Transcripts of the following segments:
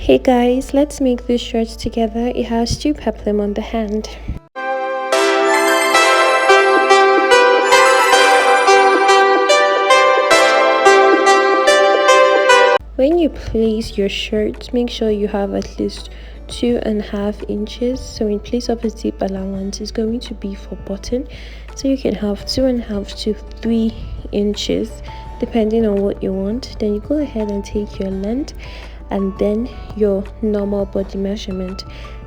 Hey guys, let's make this shirt together. It has two peplum on the hand. When you place your shirt, make sure you have at least 2.5 inches. So in place of a zip allowance, it's going to be for button. So you can have 2.5 to 3 inches depending on what you want. Then you go ahead and take your length and then your normal body measurement.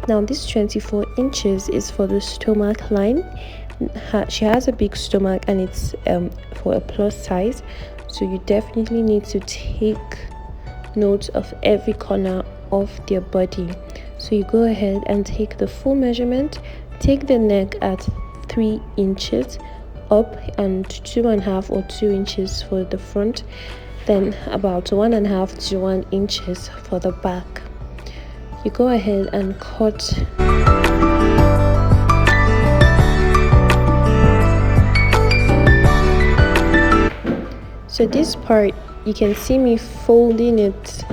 Now this 24 inches is for the stomach line. She has a big stomach and it's for a plus size, so you definitely need to take note of every corner of their body. So you go ahead and take the full measurement, take the neck at 3 inches up and 2.5 or 2 inches for the front, then about 1.5 to 1 inches for the back. You go ahead and cut. So this part, you can see me folding it,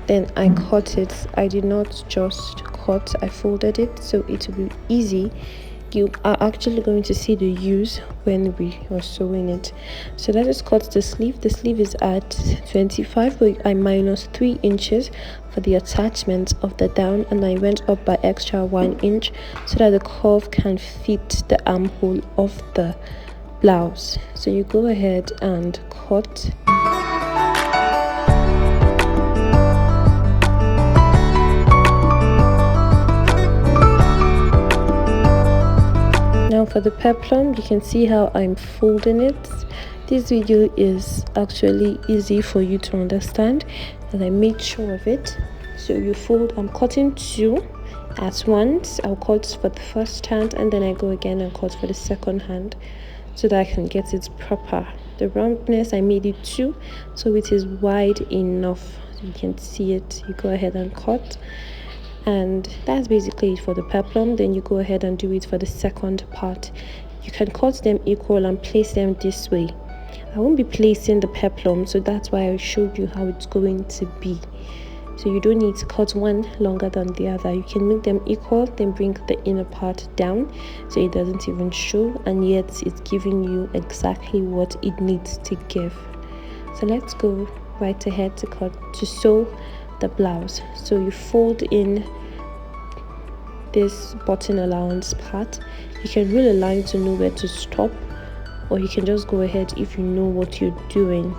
then I cut it. I did not just cut, I folded it so it will be easy. You are actually going to see the use when we are sewing it. So let us cut the sleeve. The sleeve is at 25, but I minus 3 inches for the attachment of the down, and I went up by extra 1 inch so that the curve can fit the armhole of the blouse. So you go ahead and cut. Now for the peplum, you can see how I'm folding it. This video is actually easy for you to understand, and I made sure of it. So you fold, I'm cutting 2 at once. I'll cut for the first hand and then I go again and cut for the second hand so that I can get it proper. The roundness, I made it 2 so it is wide enough. You can see it. You go ahead and cut. And that's basically it for the peplum. Then you go ahead and do it for the second part. You can cut them equal and place them this way. I won't be placing the peplum, so that's why I showed you how it's going to be. So you don't need to cut one longer than the other. You can make them equal, then bring the inner part down so it doesn't even show, and yet it's giving you exactly what it needs to give. So let's go right ahead to sew the blouse. So you fold in this button allowance part. You can rule a line to know where to stop, or you can just go ahead if you know what you're doing.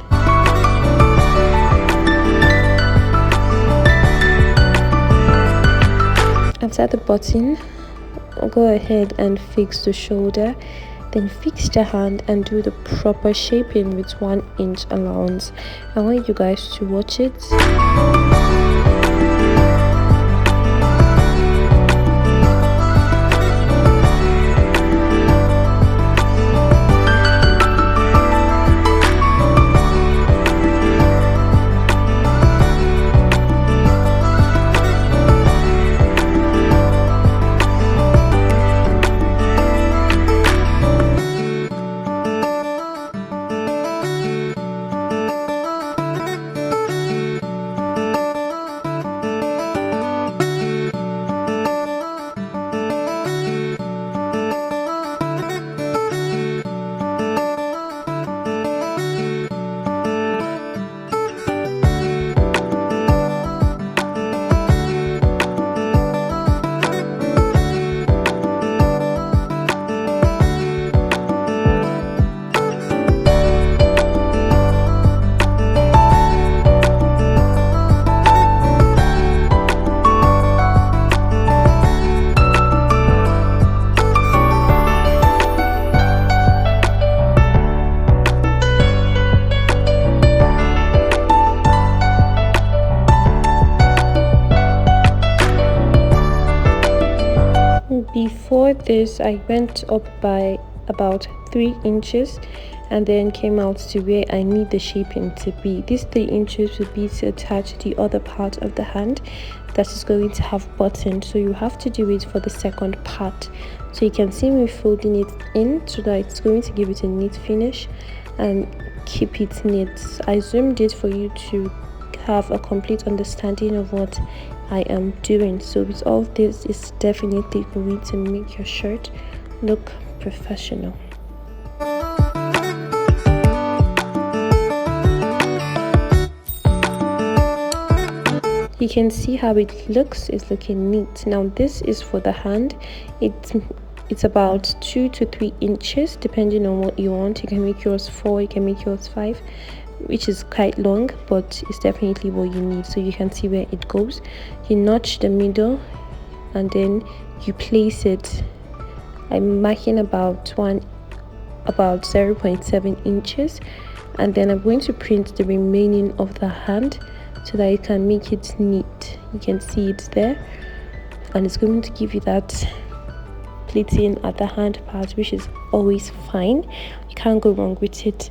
After the button, I'll go ahead and fix the shoulder, then fix the hand and do the proper shaping with 1 inch allowance. I want you guys to watch it. Before this, I went up by about 3 inches and then came out to where I need the shaping to be. These 3 inches would be to attach the other part of the hand that is going to have buttons, so you have to do it for the second part. So you can see me folding it in so that it's going to give it a neat finish and keep it neat. I zoomed it for you to have a complete understanding of what I am doing. So with all of this, it's definitely going to make your shirt look professional. You can see how it looks. It's looking neat. Now this is for the hand. It's about 2 to 3 inches depending on what you want. You can make yours 4, you can make yours 5, which is quite long, but it's definitely what you need. So you can see where it goes. You notch the middle and then you place it. I'm marking about 0.7 inches, and then I'm going to print the remaining of the hand so that you can make it neat. You can see it there, and it's going to give you that pleating at the hand part, which is always fine. You can't go wrong with it.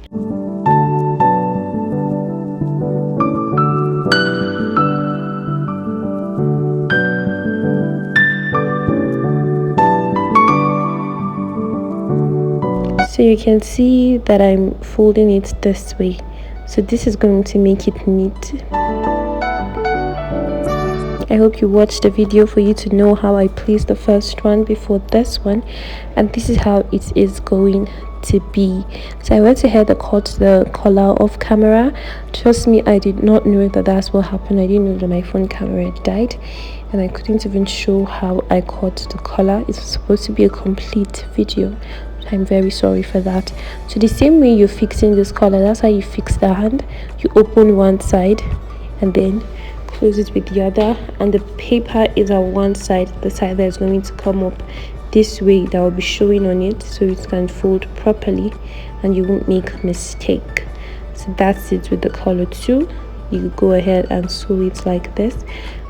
So you can see that I'm folding it this way. So this is going to make it neat. I hope you watched the video for you to know how I placed the first one before this one, and this is how it is going to be. So I went ahead and cut the collar off camera. Trust me, I did not know that that's what happened. I didn't know that my phone camera died, and I couldn't even show how I cut the collar. It was supposed to be a complete video. I'm very sorry for that. So the same way you're fixing this collar, that's how you fix the hand. You open one side and then close it with the other, and the paper is on one side, the side that is going to come up this way, that will be showing on it, so it can fold properly and you won't make a mistake. So that's it with the collar too. You go ahead and sew it like this.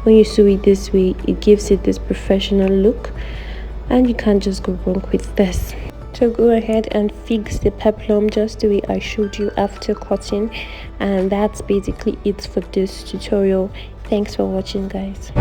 When you sew it this way, it gives it this professional look, and you can't just go wrong with this. So go ahead and fix the peplum just the way I showed you after cutting, and that's basically it for this tutorial. Thanks for watching, guys.